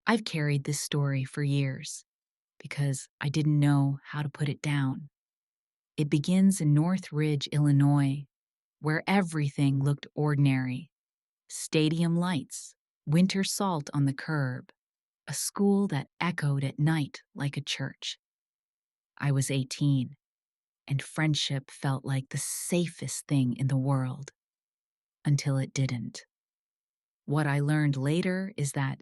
I've carried this story for years because I didn't know how to put it down. It begins in Northridge, Illinois, where everything looked ordinary: stadium lights, winter salt on the curb, a school that echoed at night like a church. I was 18, and friendship felt like the safest thing in the world until it didn't. What I learned later is that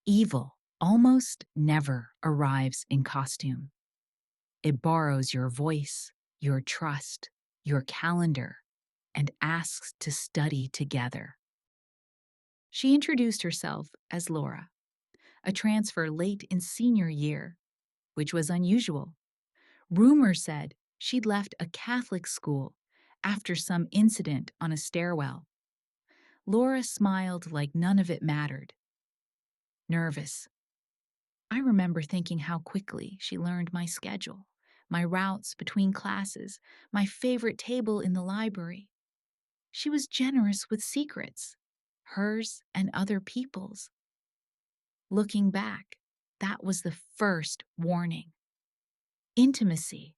evil almost never arrives in costume. It borrows your voice, your trust, your calendar, and asks to study together. She introduced herself as Laura, a transfer late in senior year, which was unusual. Rumor said she'd left a Catholic school after some incident on a stairwell. Laura smiled like none of it mattered. Nervous, I remember thinking how quickly she learned my schedule, my routes between classes, my favorite table in the library. She was generous with secrets, hers and other people's. Looking back, that was the first warning. Intimacy,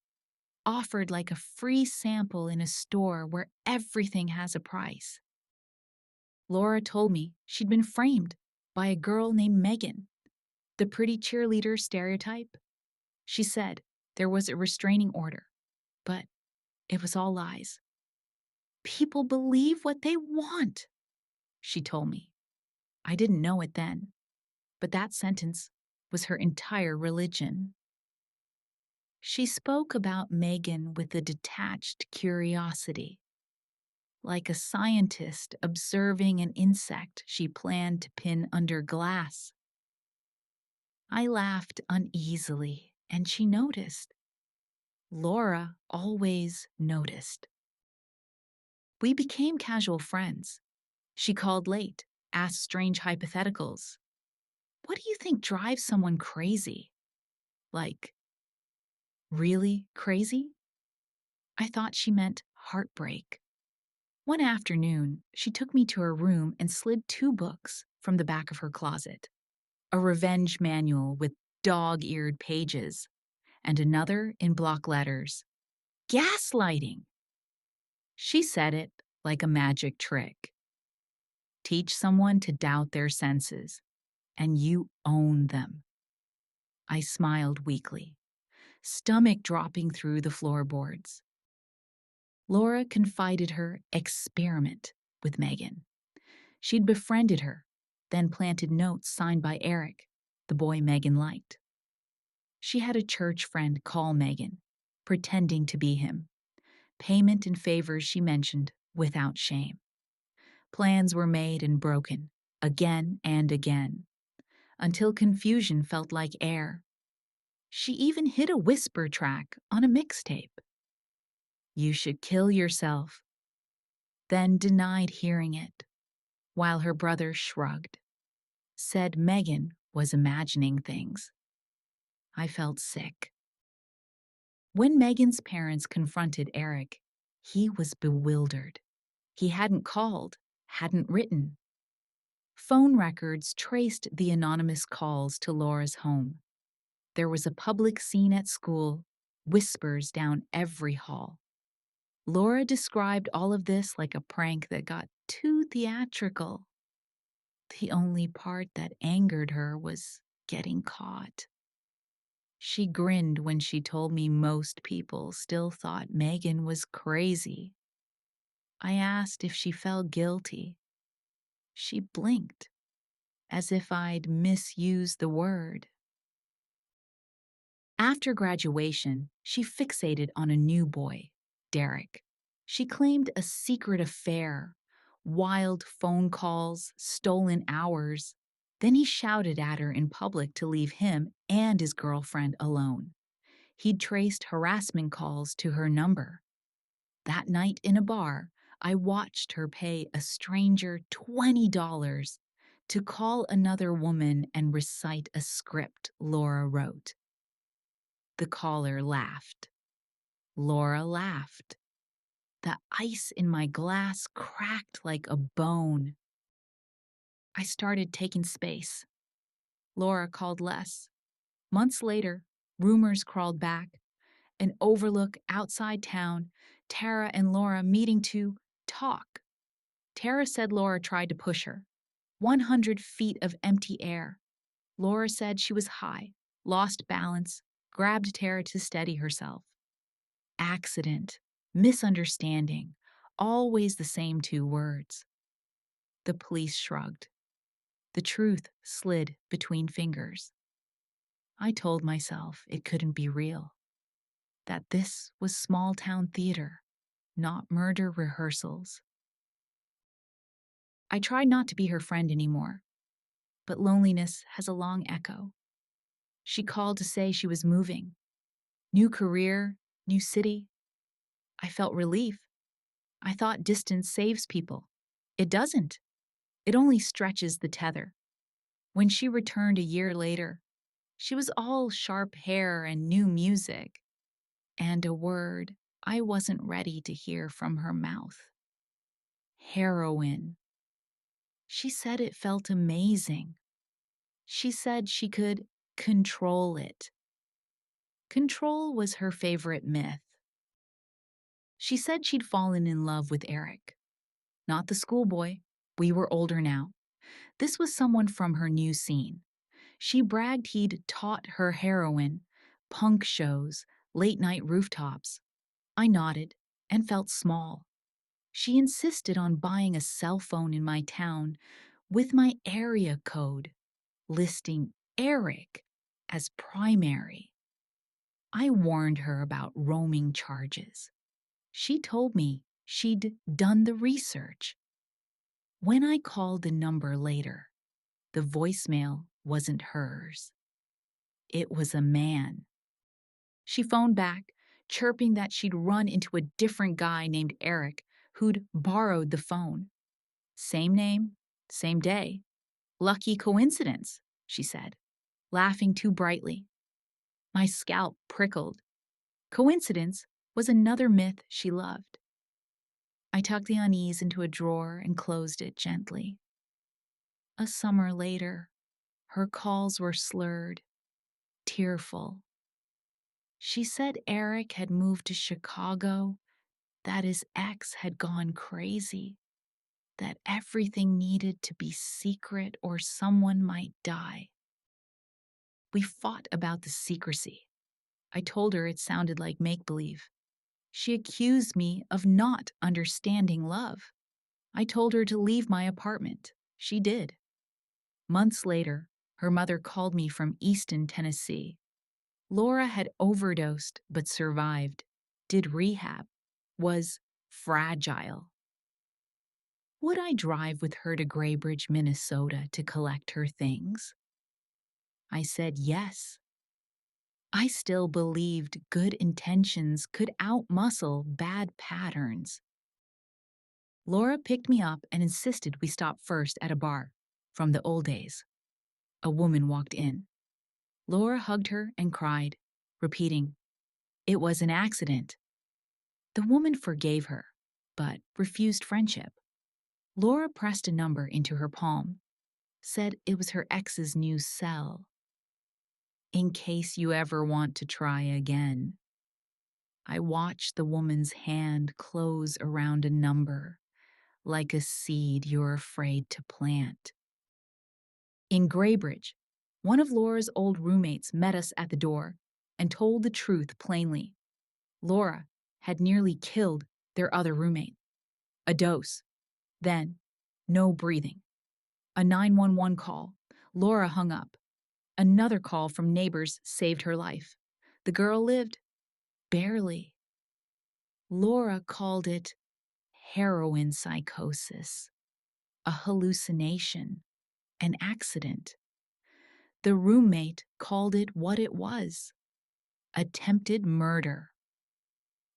offered like a free sample in a store where everything has a price. Laura told me she'd been framed by a girl named Megan, the pretty cheerleader stereotype. She said there was a restraining order, but it was all lies. People believe what they want, she told me. I didn't know it then, but that sentence was her entire religion. She spoke about Megan with a detached curiosity, like a scientist observing an insect she planned to pin under glass. I laughed uneasily, and she noticed. Laura always noticed. We became casual friends. She called late, asked strange hypotheticals. What do you think drives someone crazy? Like, really crazy? I thought she meant heartbreak. One afternoon, she took me to her room and slid two books from the back of her closet: a revenge manual with dog eared pages, and another in block letters: Gaslighting. She said it like a magic trick. Teach someone to doubt their senses, and you own them. I smiled weakly, stomach dropping through the floorboards. Laura confided her experiment with Megan. She'd befriended her, then planted notes signed by Eric, the boy Megan liked. She had a church friend call Megan, pretending to be him. Payment and favors she mentioned without shame. Plans were made and broken, again and again, until confusion felt like air. She even hid a whisper track on a mixtape. You should kill yourself, then denied hearing it, while her brother shrugged, said Megan was imagining things. I felt sick. When Megan's parents confronted Eric, he was bewildered. He hadn't called, hadn't written. Phone records traced the anonymous calls to Laura's home. There was a public scene at school, whispers down every hall. Laura described all of this like a prank that got too theatrical. The only part that angered her was getting caught. She grinned when she told me most people still thought Megan was crazy. I asked if she felt guilty. She blinked, as if I'd misused the word. After graduation, she fixated on a new boy, Derek. She claimed a secret affair, wild phone calls, stolen hours. Then he shouted at her in public to leave him and his girlfriend alone. He'd traced harassment calls to her number. That night in a bar, I watched her pay a stranger $20 to call another woman and recite a script Laura wrote. The caller laughed. Laura laughed. The ice in my glass cracked like a bone. I started taking space. Laura called less. Months later, rumors crawled back. An overlook outside town, Tara and Laura meeting to talk. Tara said Laura tried to push her. 100 feet of empty air. Laura said she was high, lost balance, grabbed Tara to steady herself. Accident, misunderstanding, always the same two words. The police shrugged. The truth slid between fingers. I told myself it couldn't be real, that this was small town theater, not murder rehearsals. I tried not to be her friend anymore, but loneliness has a long echo. She called to say she was moving. New career, new city. I felt relief. I thought distance saves people. It doesn't. It only stretches the tether. When she returned a year later, she was all sharp hair and new music, and a word I wasn't ready to hear from her mouth. Heroin. She said it felt amazing. She said she could control it. Control was her favorite myth. She said she'd fallen in love with Eric. Not the schoolboy. We were older now. This was someone from her new scene. She bragged he'd taught her heroin, punk shows, late-night rooftops. I nodded and felt small. She insisted on buying a cell phone in my town with my area code, listing Eric as primary. I warned her about roaming charges. She told me she'd done the research. When I called the number later, the voicemail wasn't hers. It was a man. She phoned back, chirping that she'd run into a different guy named Eric who'd borrowed the phone. Same name, same day. Lucky coincidence, she said, laughing too brightly. My scalp prickled. Coincidence was another myth she loved. I tucked the unease into a drawer and closed it gently. A summer later, her calls were slurred, tearful. She said Eric had moved to Chicago, that his ex had gone crazy, that everything needed to be secret or someone might die. We fought about the secrecy. I told her it sounded like make-believe. She accused me of not understanding love. I told her to leave my apartment. She did. Months later, her mother called me from Easton, Tennessee. Laura had overdosed but survived, did rehab, was fragile. Would I drive with her to Graybridge, Minnesota to collect her things? I said yes. I still believed good intentions could outmuscle bad patterns. Laura picked me up and insisted we stop first at a bar from the old days. A woman walked in. Laura hugged her and cried, repeating, "It was an accident." The woman forgave her, but refused friendship. Laura pressed a number into her palm, said it was her ex's new cell. In case you ever want to try again. I watched the woman's hand close around a number, like a seed you're afraid to plant. In Graybridge, one of Laura's old roommates met us at the door and told the truth plainly. Laura had nearly killed their other roommate. A dose. Then, no breathing. A 911 call. Laura hung up. Another call from neighbors saved her life. The girl lived. Barely. Laura called it heroin psychosis, a hallucination, an accident. The roommate called it what it was, attempted murder.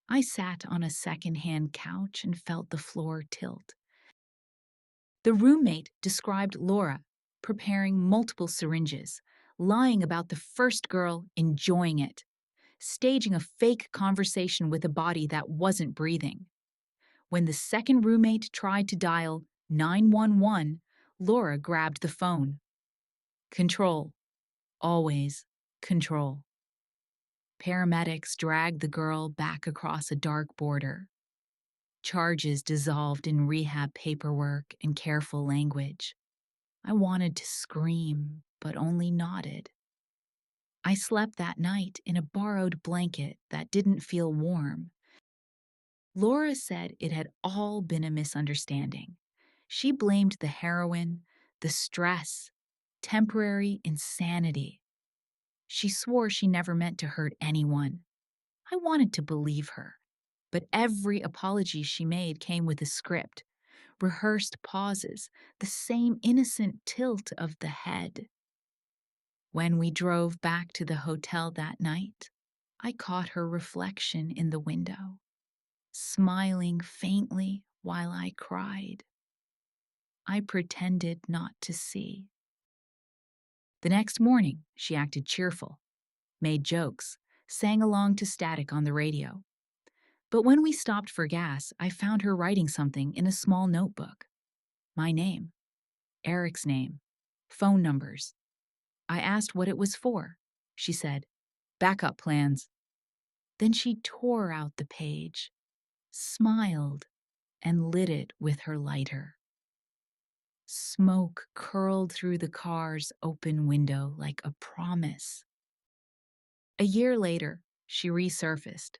I sat on a second-hand couch and felt the floor tilt. The roommate described Laura preparing multiple syringes, lying about the first girl enjoying it, staging a fake conversation with a body that wasn't breathing. When the second roommate tried to dial 911, Laura grabbed the phone. Control, always control. Paramedics dragged the girl back across a dark border. Charges dissolved in rehab paperwork and careful language. I wanted to scream, but only nodded. I slept that night in a borrowed blanket that didn't feel warm. Laura said it had all been a misunderstanding. She blamed the heroin, the stress, temporary insanity. She swore she never meant to hurt anyone. I wanted to believe her, but every apology she made came with a script, rehearsed pauses, the same innocent tilt of the head. When we drove back to the hotel that night, I caught her reflection in the window, smiling faintly while I cried. I pretended not to see. The next morning, she acted cheerful, made jokes, sang along to static on the radio. But when we stopped for gas, I found her writing something in a small notebook. My name, Eric's name, phone numbers. I asked what it was for. She said, "Backup plans." Then she tore out the page, smiled, and lit it with her lighter. Smoke curled through the car's open window like a promise. A year later, she resurfaced,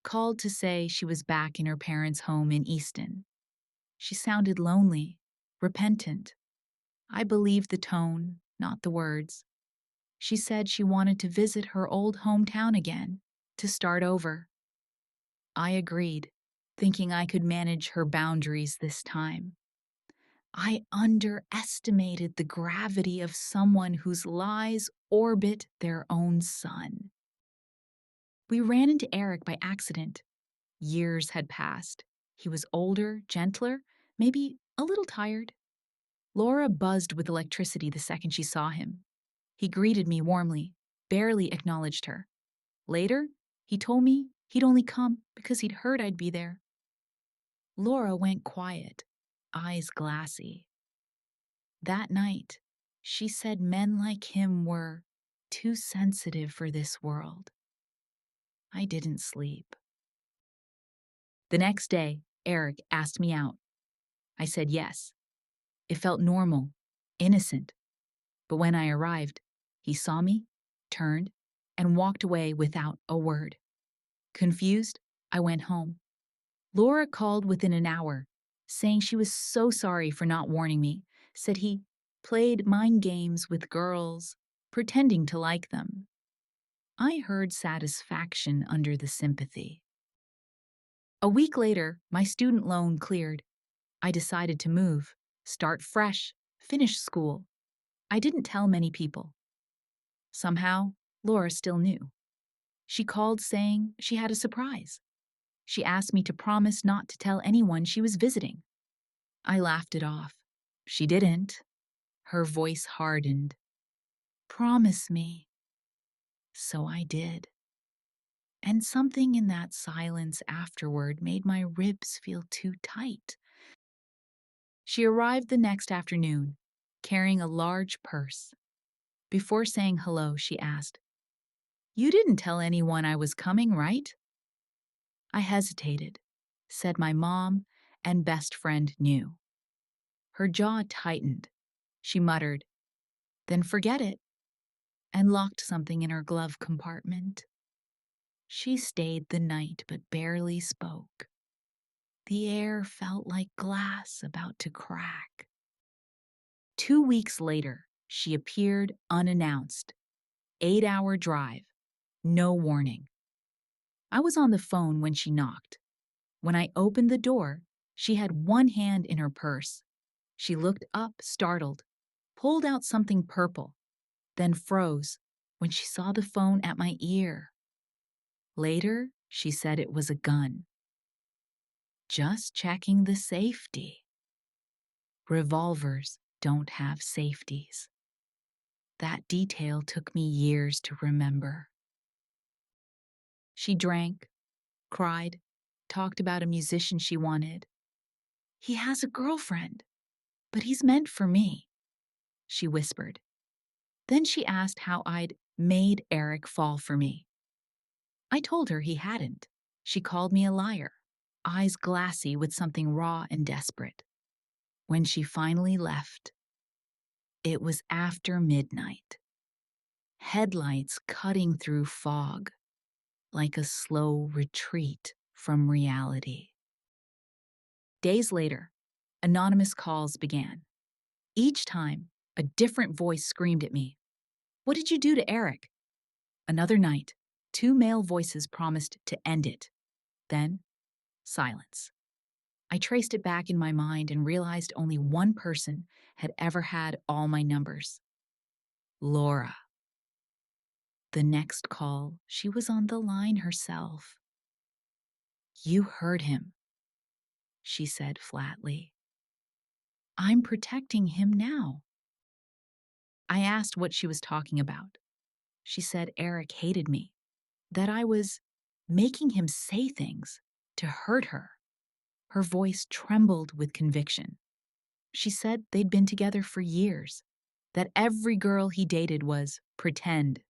called to say she was back in her parents' home in Easton. She sounded lonely, repentant. I believed the tone, not the words. She said she wanted to visit her old hometown again, to start over. I agreed, thinking I could manage her boundaries this time. I underestimated the gravity of someone whose lies orbit their own sun. We ran into Eric by accident. Years had passed. He was older, gentler, maybe a little tired. Laura buzzed with electricity the second she saw him. He greeted me warmly, barely acknowledged her. Later, he told me he'd only come because he'd heard I'd be there. Laura went quiet, eyes glassy. That night, she said men like him were too sensitive for this world. I didn't sleep. The next day, Eric asked me out. I said yes. It felt normal, innocent. But when I arrived, he saw me, turned, and walked away without a word. Confused, I went home. Laura called within an hour, saying she was so sorry for not warning me, said he played mind games with girls, pretending to like them. I heard satisfaction under the sympathy. A week later, my student loan cleared. I decided to move, start fresh, finish school. I didn't tell many people. Somehow, Laura still knew. She called saying she had a surprise. She asked me to promise not to tell anyone she was visiting. I laughed it off. She didn't. Her voice hardened. "Promise me." So I did. And something in that silence afterward made my ribs feel too tight. She arrived the next afternoon, carrying a large purse. Before saying hello, she asked, "You didn't tell anyone I was coming, right?" I hesitated, said my mom and best friend knew. Her jaw tightened. She muttered, "Then forget it," and locked something in her glove compartment. She stayed the night but barely spoke. The air felt like glass about to crack. 2 weeks later, she appeared unannounced. 8-hour drive, no warning. I was on the phone when she knocked. When I opened the door, she had one hand in her purse. She looked up, startled, pulled out something purple, then froze when she saw the phone at my ear. Later, she said it was a gun. Just checking the safety. Revolvers don't have safeties. That detail took me years to remember. She drank, cried, talked about a musician she wanted. "He has a girlfriend, but he's meant for me," she whispered. Then she asked how I'd made Eric fall for me. I told her he hadn't. She called me a liar, eyes glassy with something raw and desperate. When she finally left, it was after midnight. Headlights cutting through fog like a slow retreat from reality. Days later, anonymous calls began. Each time, a different voice screamed at me, "What did you do to Eric?" Another night, two male voices promised to end it. Then, silence. I traced it back in my mind and realized only one person had ever had all my numbers: Laura. The next call, she was on the line herself. "You heard him," she said flatly. "I'm protecting him now." I asked what she was talking about. She said Eric hated me, that I was making him say things to hurt her. Her voice trembled with conviction. She said they'd been together for years, that every girl he dated was pretend.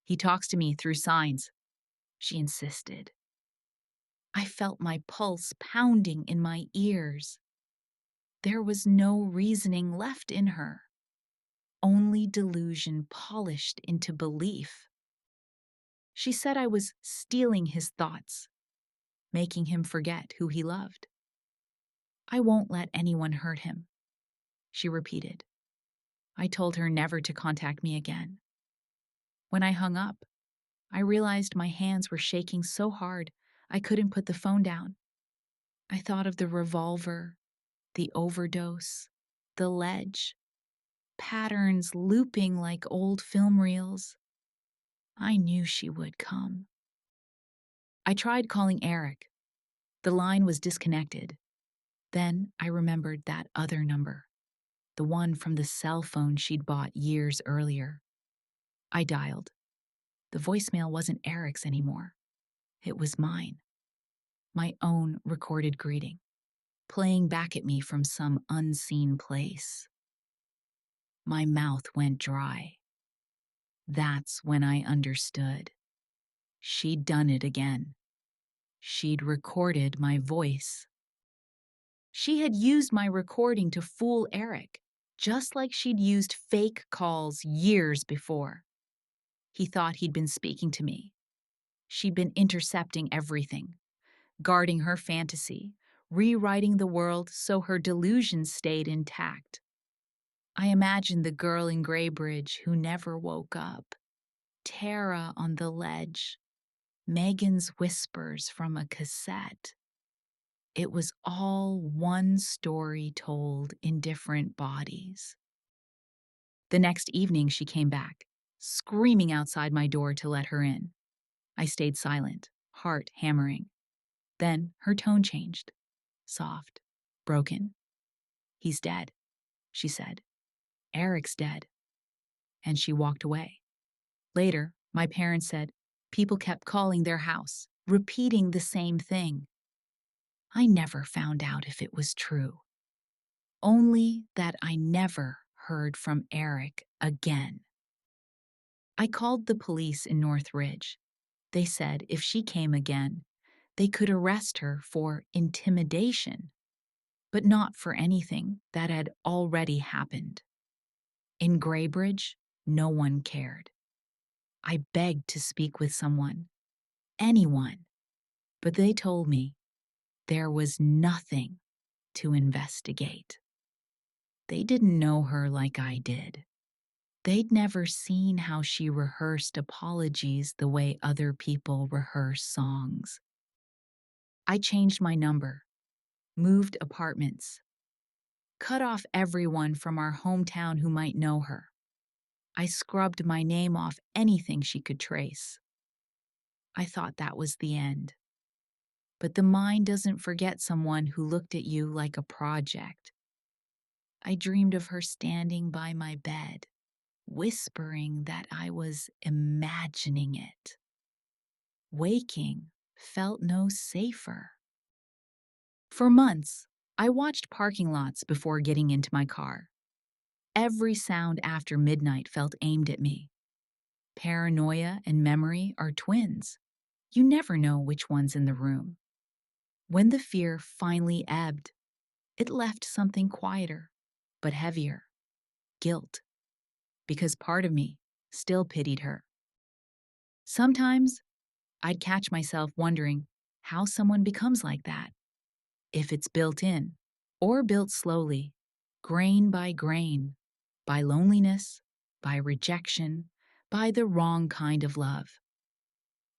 "He talks to me through signs," she insisted. I felt my pulse pounding in my ears. There was no reasoning left in her, only delusion polished into belief. She said I was stealing his thoughts, making him forget who he loved. "I won't let anyone hurt him," she repeated. I told her never to contact me again. When I hung up, I realized my hands were shaking so hard I couldn't put the phone down. I thought of the revolver, the overdose, the ledge, patterns looping like old film reels. I knew she would come. I tried calling Eric. The line was disconnected. Then I remembered that other number, the one from the cell phone she'd bought years earlier. I dialed. The voicemail wasn't Eric's anymore. It was mine, my own recorded greeting, playing back at me from some unseen place. My mouth went dry. That's when I understood. She'd done it again. She'd recorded my voice. She had used my recording to fool Eric, just like she'd used fake calls years before. He thought he'd been speaking to me. She'd been intercepting everything, guarding her fantasy, rewriting the world so her delusions stayed intact. I imagined the girl in Graybridge who never woke up, Tara on the ledge, Megan's whispers from a cassette. It was all one story told in different bodies. The next evening she came back, screaming outside my door to let her in. I stayed silent, heart hammering. Then her tone changed, soft, broken. "He's dead," she said. "Eric's dead." And she walked away. Later, my parents said people kept calling their house, repeating the same thing. I never found out if it was true, only that I never heard from Eric again. I called the police in Northridge. They said if she came again, they could arrest her for intimidation, but not for anything that had already happened. In Graybridge, no one cared. I begged to speak with someone, anyone, but they told me there was nothing to investigate. They didn't know her like I did. They'd never seen how she rehearsed apologies the way other people rehearse songs. I changed my number, moved apartments, cut off everyone from our hometown who might know her. I scrubbed my name off anything she could trace. I thought that was the end. But the mind doesn't forget someone who looked at you like a project. I dreamed of her standing by my bed, whispering that I was imagining it. Waking felt no safer. For months, I watched parking lots before getting into my car. Every sound after midnight felt aimed at me. Paranoia and memory are twins. You never know which one's in the room. When the fear finally ebbed, it left something quieter, but heavier: guilt, because part of me still pitied her. Sometimes I'd catch myself wondering how someone becomes like that, if it's built in or built slowly, grain by grain, by loneliness, by rejection, by the wrong kind of love.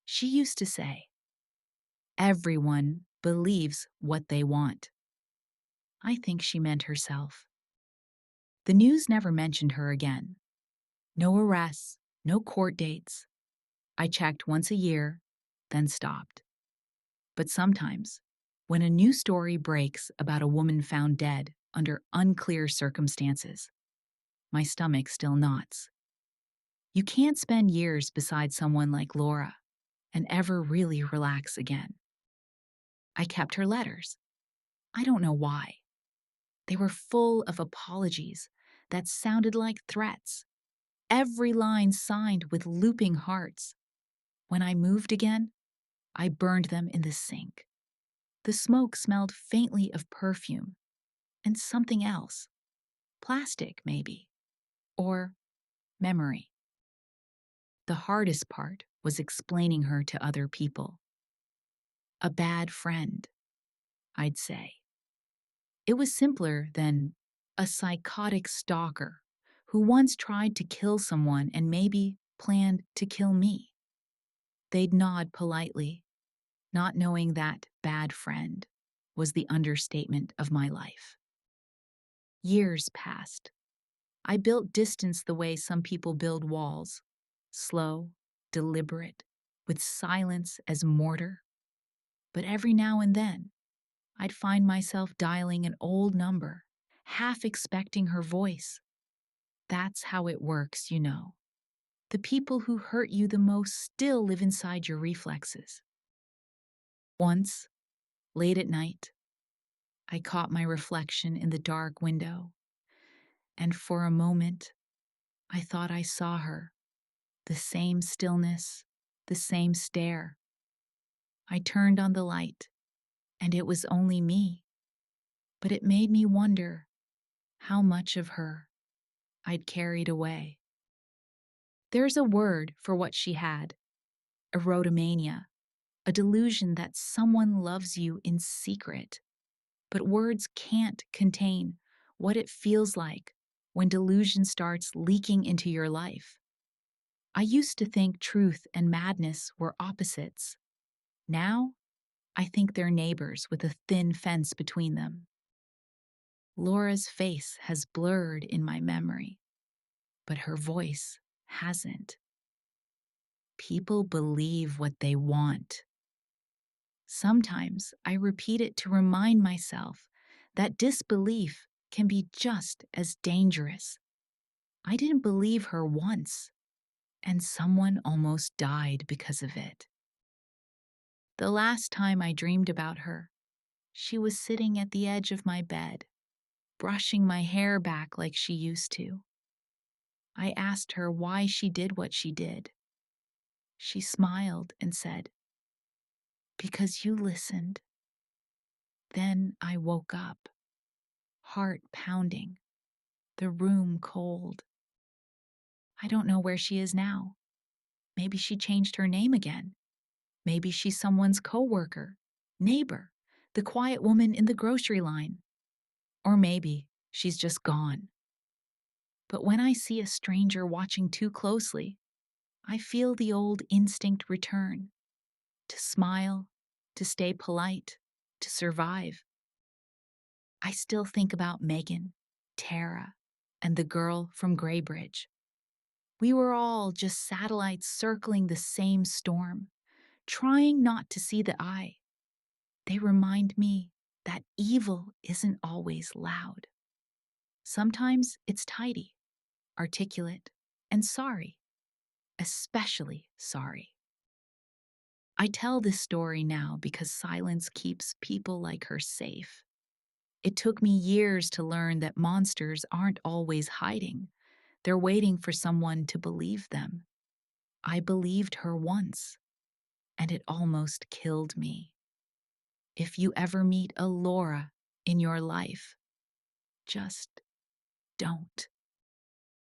She used to say, "Everyone believes what they want." I think she meant herself. The news never mentioned her again. No arrests, no court dates. I checked once a year, then stopped. But sometimes, when a new story breaks about a woman found dead under unclear circumstances, my stomach still knots. You can't spend years beside someone like Laura and ever really relax again. I kept her letters. I don't know why. They were full of apologies that sounded like threats, every line signed with looping hearts. When I moved again, I burned them in the sink. The smoke smelled faintly of perfume and something else. Plastic, maybe. Or memory. The hardest part was explaining her to other people. A bad friend, I'd say. It was simpler than a psychotic stalker who once tried to kill someone and maybe planned to kill me. They'd nod politely, not knowing that bad friend was the understatement of my life. Years passed. I built distance the way some people build walls: slow, deliberate, with silence as mortar. But every now and then, I'd find myself dialing an old number, half expecting her voice. That's how it works, you know. The people who hurt you the most still live inside your reflexes. Once, late at night, I caught my reflection in the dark window, and for a moment, I thought I saw her. The same stillness, the same stare. I turned on the light, and it was only me, but it made me wonder how much of her I'd carried away. There's a word for what she had: erotomania, a delusion that someone loves you in secret. But words can't contain what it feels like when delusion starts leaking into your life. I used to think truth and madness were opposites. Now, I think they're neighbors with a thin fence between them. Laura's face has blurred in my memory, but her voice hasn't. People believe what they want. Sometimes I repeat it to remind myself that disbelief can be just as dangerous. I didn't believe her once, and someone almost died because of it. The last time I dreamed about her, she was sitting at the edge of my bed, brushing my hair back like she used to. I asked her why she did what she did. She smiled and said, "Because you listened." Then I woke up, heart pounding, the room cold. I don't know where she is now. Maybe she changed her name again. Maybe she's someone's coworker, neighbor, the quiet woman in the grocery line. Or maybe she's just gone. But when I see a stranger watching too closely, I feel the old instinct return: to smile, to stay polite, to survive. I still think about Megan, Tara, and the girl from Graybridge. We were all just satellites circling the same storm, trying not to see the eye. They remind me that evil isn't always loud. Sometimes it's tidy, articulate, and sorry, especially sorry. I tell this story now because silence keeps people like her safe. It took me years to learn that monsters aren't always hiding. They're waiting for someone to believe them. I believed her once, and it almost killed me. If you ever meet a Laura in your life, just don't.